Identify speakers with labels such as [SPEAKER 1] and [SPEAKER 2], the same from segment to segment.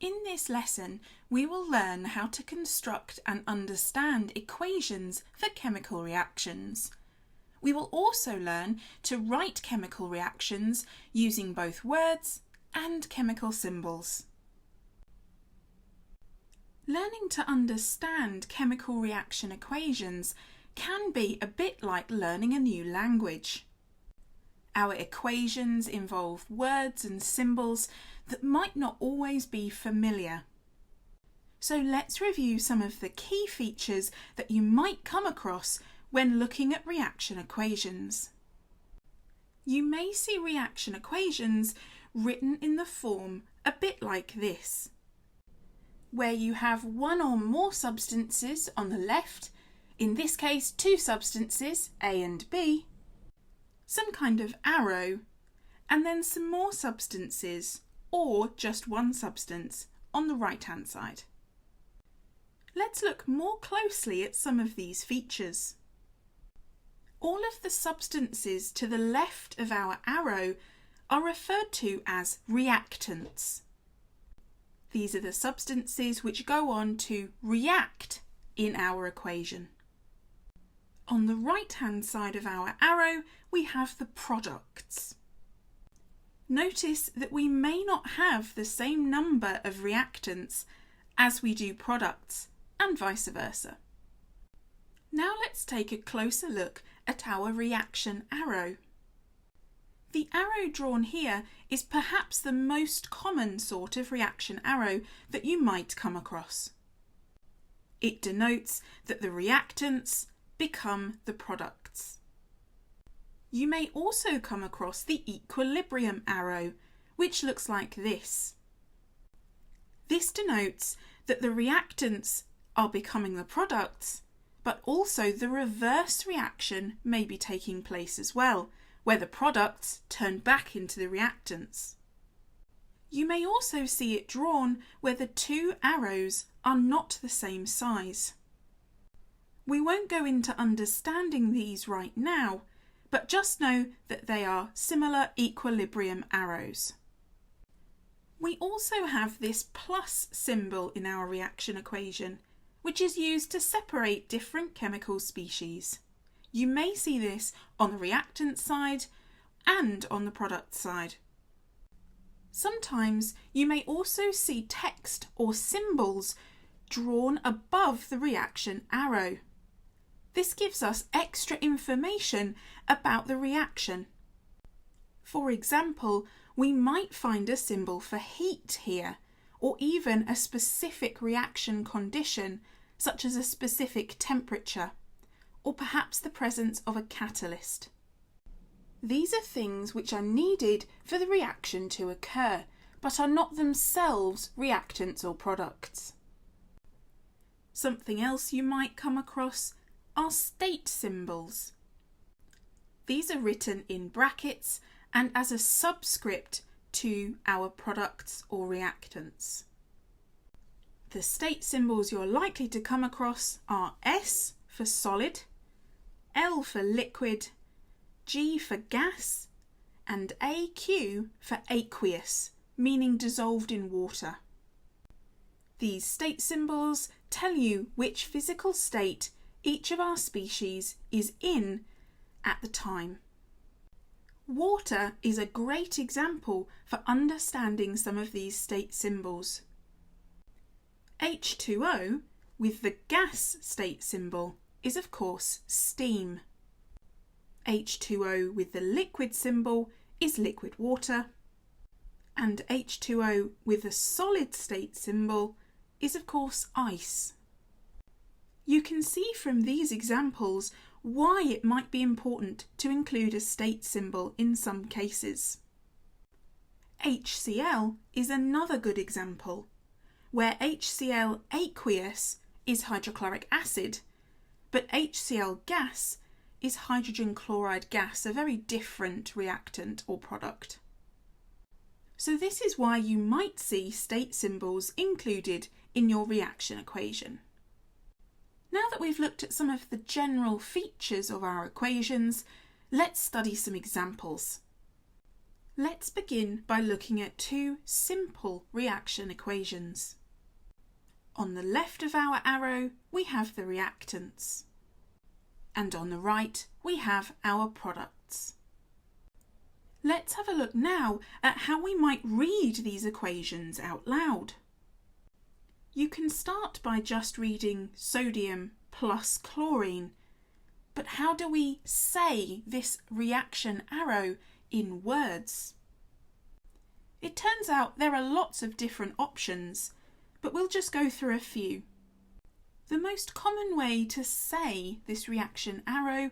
[SPEAKER 1] In this lesson, we will learn how to construct and understand equations for chemical reactions. We will also learn to write chemical reactions using both words and chemical symbols. Learning to understand chemical reaction equations can be a bit like learning a new language. Our equations involve words and symbols that might not always be familiar. So let's review some of the key features that you might come across when looking at reaction equations. You may see reaction equations written in the form a bit like this, where you have one or more substances on the left, in this case two substances, A and B, some kind of arrow, and then some more substances, or just one substance, on the right-hand side. Let's look more closely at some of these features. All of the substances to the left of our arrow are referred to as reactants. These are the substances which go on to react in our equation. On the right-hand side of our arrow, we have the products. Notice that we may not have the same number of reactants as we do products, and vice versa. Now let's take a closer look at our reaction arrow. The arrow drawn here is perhaps the most common sort of reaction arrow that you might come across. It denotes that the reactants become the products. You may also come across the equilibrium arrow, which looks like this. This denotes that the reactants are becoming the products, but also the reverse reaction may be taking place as well, where the products turn back into the reactants. You may also see it drawn where the two arrows are not the same size. We won't go into understanding these right now, but just know that they are similar equilibrium arrows. We also have this plus symbol in our reaction equation, which is used to separate different chemical species. You may see this on the reactant side and on the product side. Sometimes you may also see text or symbols drawn above the reaction arrow. This gives us extra information about the reaction. For example, we might find a symbol for heat here, or even a specific reaction condition, such as a specific temperature, or perhaps the presence of a catalyst. These are things which are needed for the reaction to occur, but are not themselves reactants or products. Something else you might come across are state symbols. These are written in brackets and as a subscript to our products or reactants. The state symbols you're likely to come across are S for solid, L for liquid, G for gas, and AQ for aqueous, meaning dissolved in water. These state symbols tell you which physical state each of our species is in at the time. Water is a great example for understanding some of these state symbols. H2O, with the gas state symbol, is of course steam. H2O with the liquid symbol is liquid water, and H2O with the solid state symbol is of course ice. You can see from these examples why it might be important to include a state symbol in some cases. HCl is another good example, where HCl aqueous is hydrochloric acid, but HCl gas is hydrogen chloride gas, a very different reactant or product. So this is why you might see state symbols included in your reaction equation. Now that we've looked at some of the general features of our equations, let's study some examples. Let's begin by looking at two simple reaction equations. On the left of our arrow, we have the reactants, and on the right, we have our products. Let's have a look now at how we might read these equations out loud. You can start by just reading sodium plus chlorine, but how do we say this reaction arrow in words? It turns out there are lots of different options, but we'll just go through a few. The most common way to say this reaction arrow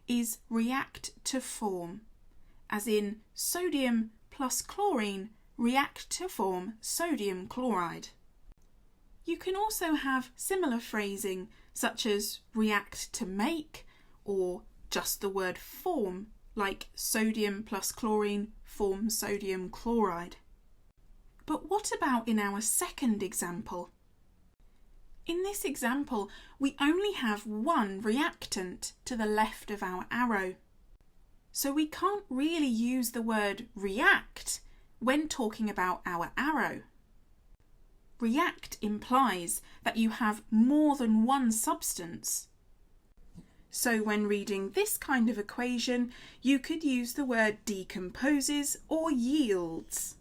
[SPEAKER 1] is react to form, as in sodium plus chlorine react to form sodium chloride. You can also have similar phrasing such as react to make, or just the word form, like sodium plus chlorine forms sodium chloride. But what about in our second example? In this example, we only have one reactant to the left of our arrow. So we can't really use the word react when talking about our arrow. React implies that you have more than one substance. So when reading this kind of equation, you could use the word decomposes or yields.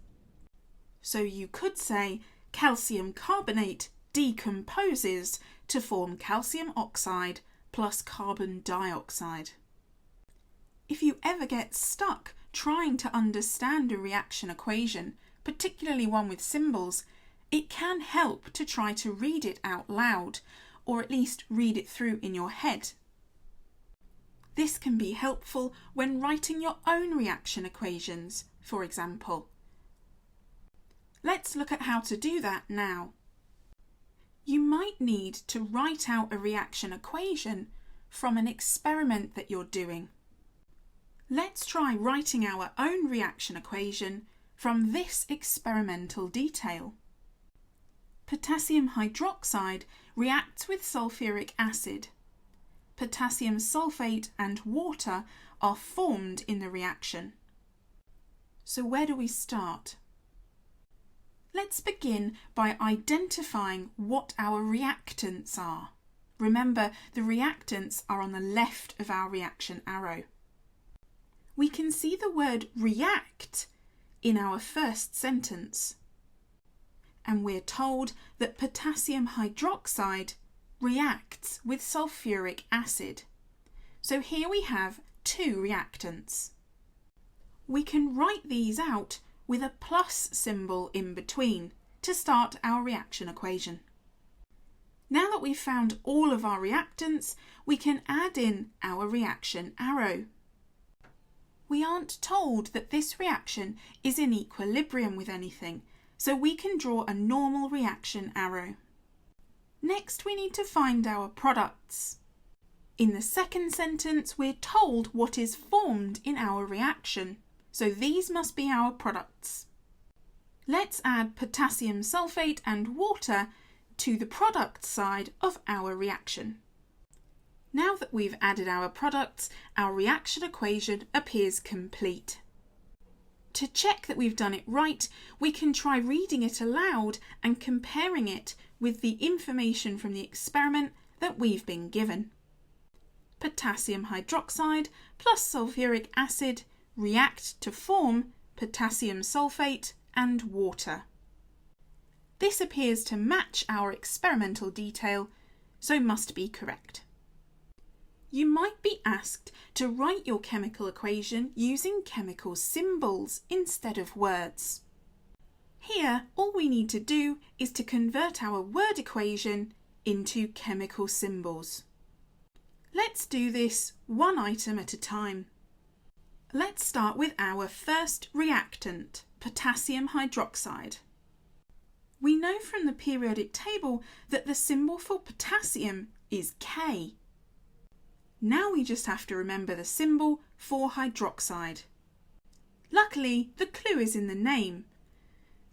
[SPEAKER 1] So you could say calcium carbonate decomposes to form calcium oxide plus carbon dioxide. If you ever get stuck trying to understand a reaction equation, particularly one with symbols, it can help to try to read it out loud, or at least read it through in your head. This can be helpful when writing your own reaction equations, for example. Let's look at how to do that now. You might need to write out a reaction equation from an experiment that you're doing. Let's try writing our own reaction equation from this experimental detail. Potassium hydroxide reacts with sulfuric acid. Potassium sulfate and water are formed in the reaction. So where do we start? Let's begin by identifying what our reactants are. Remember, the reactants are on the left of our reaction arrow. We can see the word react in our first sentence. And we're told that potassium hydroxide reacts with sulfuric acid. So here we have two reactants. We can write these out with a plus symbol in between to start our reaction equation. Now that we've found all of our reactants, we can add in our reaction arrow. We aren't told that this reaction is in equilibrium with anything, so we can draw a normal reaction arrow. Next, we need to find our products. In the second sentence, we're told what is formed in our reaction, so these must be our products. Let's add potassium sulfate and water to the product side of our reaction. Now that we've added our products, our reaction equation appears complete. To check that we've done it right, we can try reading it aloud and comparing it with the information from the experiment that we've been given. Potassium hydroxide plus sulfuric acid react to form potassium sulfate and water. This appears to match our experimental detail, so must be correct. You might be asked to write your chemical equation using chemical symbols instead of words. Here, all we need to do is to convert our word equation into chemical symbols. Let's do this one item at a time. Let's start with our first reactant, potassium hydroxide. We know from the periodic table that the symbol for potassium is K. Now we just have to remember the symbol for hydroxide. Luckily, the clue is in the name.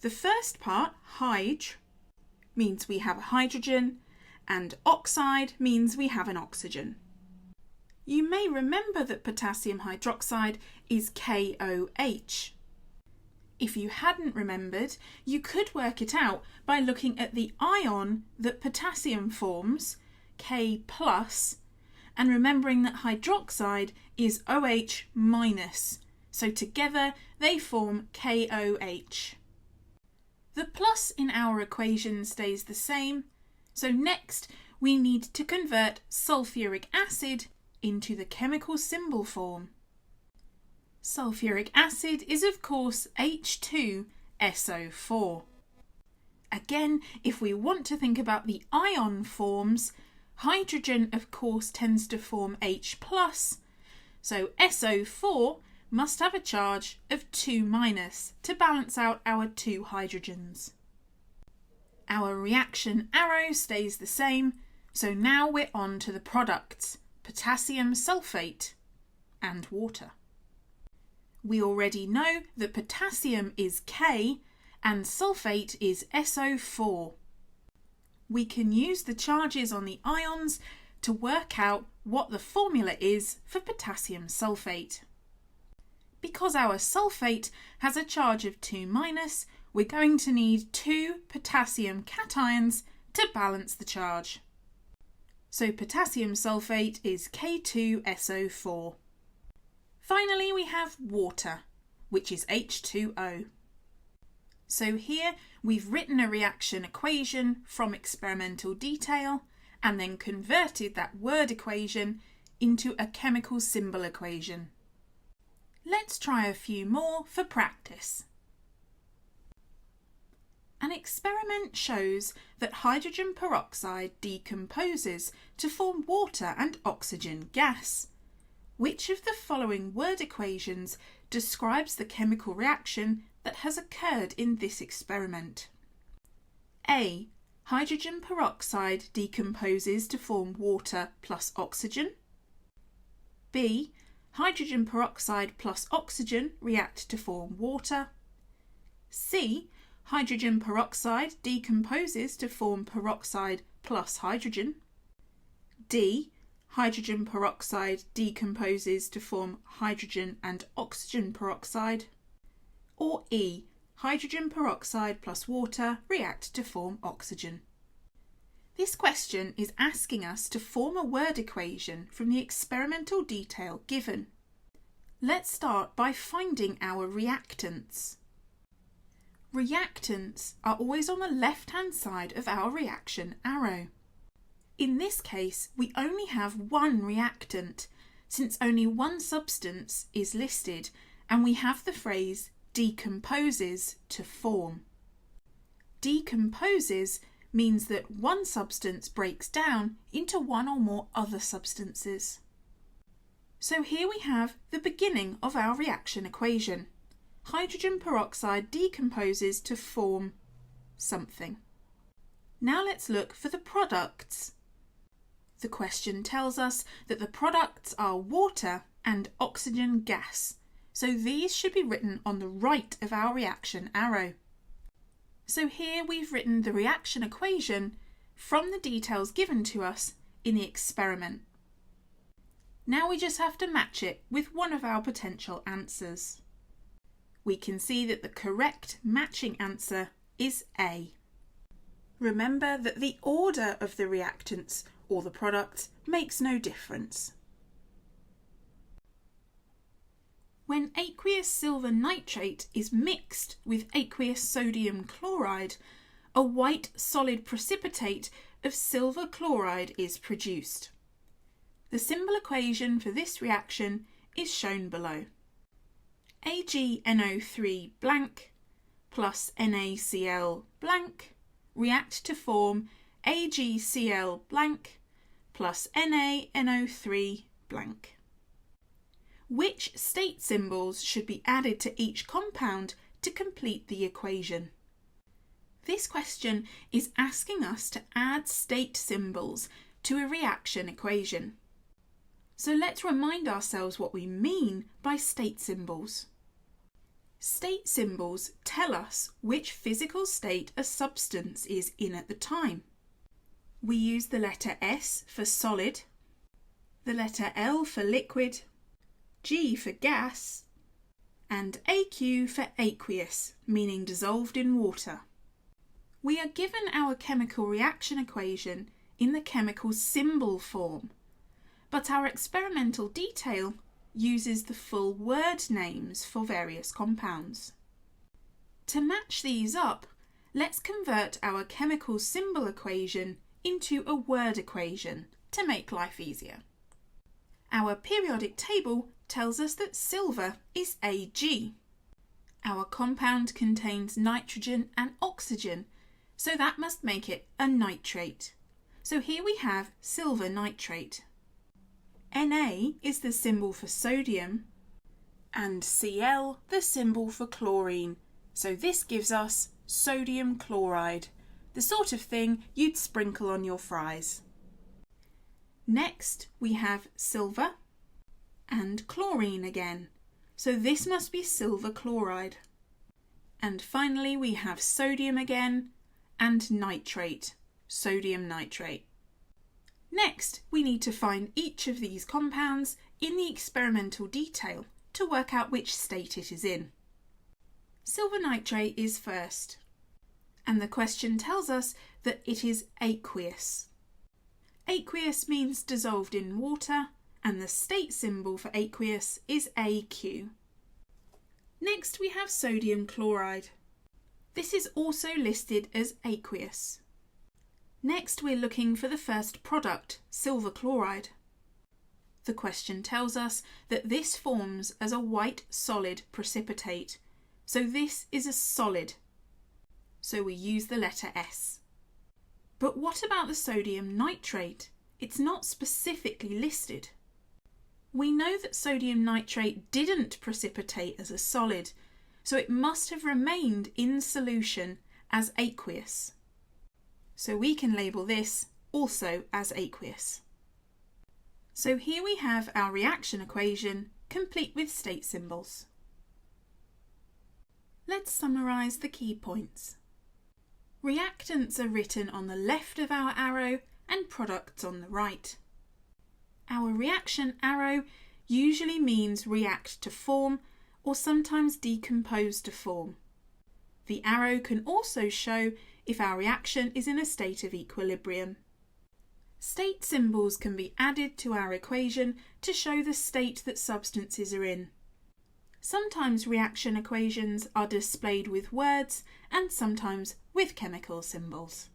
[SPEAKER 1] The first part, hyd, means we have a hydrogen, and oxide means we have an oxygen. You may remember that potassium hydroxide is KOH. If you hadn't remembered, you could work it out by looking at the ion that potassium forms, K+, and remembering that hydroxide is OH-, so together they form KOH. The plus in our equation stays the same, so next we need to convert sulfuric acid into the chemical symbol form. Sulfuric acid is of course H2SO4. Again, if we want to think about the ion forms, hydrogen of course tends to form H+, so SO4 must have a charge of 2- to balance out our two hydrogens. Our reaction arrow stays the same, so now we're on to the products, potassium sulfate and water. We already know that potassium is K and sulfate is SO4. We can use the charges on the ions to work out what the formula is for potassium sulfate. Because our sulfate has a charge of 2-, we're going to need 2 potassium cations to balance the charge. So potassium sulfate is K2SO4. Finally, we have water, which is H2O. So here we've written a reaction equation from experimental detail and then converted that word equation into a chemical symbol equation. Let's try a few more for practice. An experiment shows that hydrogen peroxide decomposes to form water and oxygen gas. Which of the following word equations describes the chemical reaction that has occurred in this experiment? A. Hydrogen peroxide decomposes to form water plus oxygen. B. Hydrogen peroxide plus oxygen react to form water. C. Hydrogen peroxide decomposes to form peroxide plus hydrogen. D. Hydrogen peroxide decomposes to form hydrogen and oxygen peroxide. Or E. Hydrogen peroxide plus water react to form oxygen. This question is asking us to form a word equation from the experimental detail given. Let's start by finding our reactants. Reactants are always on the left-hand side of our reaction arrow. In this case, we only have one reactant, since only one substance is listed, and we have the phrase decomposes to form. Decomposes means that one substance breaks down into one or more other substances. So here we have the beginning of our reaction equation. Hydrogen peroxide decomposes to form something. Now let's look for the products. The question tells us that the products are water and oxygen gas, so these should be written on the right of our reaction arrow. So here we've written the reaction equation from the details given to us in the experiment. Now we just have to match it with one of our potential answers. We can see that the correct matching answer is A. Remember that the order of the reactants or the products makes no difference. When aqueous silver nitrate is mixed with aqueous sodium chloride, a white solid precipitate of silver chloride is produced. The symbol equation for this reaction is shown below. AgNO3 blank plus NaCl blank react to form AgCl blank plus NaNO3 blank. Which state symbols should be added to each compound to complete the equation? This question is asking us to add state symbols to a reaction equation. So let's remind ourselves what we mean by state symbols. State symbols tell us which physical state a substance is in at the time. We use the letter S for solid, the letter L for liquid, G for gas, and AQ for aqueous, meaning dissolved in water. We are given our chemical reaction equation in the chemical symbol form, but our experimental detail uses the full word names for various compounds. To match these up, let's convert our chemical symbol equation into a word equation to make life easier. Our periodic table tells us that silver is Ag. Our compound contains nitrogen and oxygen, so that must make it a nitrate. So here we have silver nitrate. Na is the symbol for sodium, and Cl the symbol for chlorine, so this gives us sodium chloride, the sort of thing you'd sprinkle on your fries. Next we have silver and chlorine again, so this must be silver chloride. And finally we have sodium again and nitrate, sodium nitrate. Next, we need to find each of these compounds in the experimental detail to work out which state it is in. Silver nitrate is first, and the question tells us that it is aqueous. Aqueous means dissolved in water, and the state symbol for aqueous is AQ. Next, we have sodium chloride. This is also listed as aqueous. Next, we're looking for the first product, silver chloride. The question tells us that this forms as a white solid precipitate, so this is a solid. So we use the letter S. But what about the sodium nitrate? It's not specifically listed. We know that sodium nitrate didn't precipitate as a solid, so it must have remained in solution as aqueous. So we can label this also as aqueous. So here we have our reaction equation, complete with state symbols. Let's summarise the key points. Reactants are written on the left of our arrow and products on the right. Our reaction arrow usually means react to form or sometimes decompose to form. The arrow can also show if our reaction is in a state of equilibrium. State symbols can be added to our equation to show the state that substances are in. Sometimes reaction equations are displayed with words and sometimes with chemical symbols.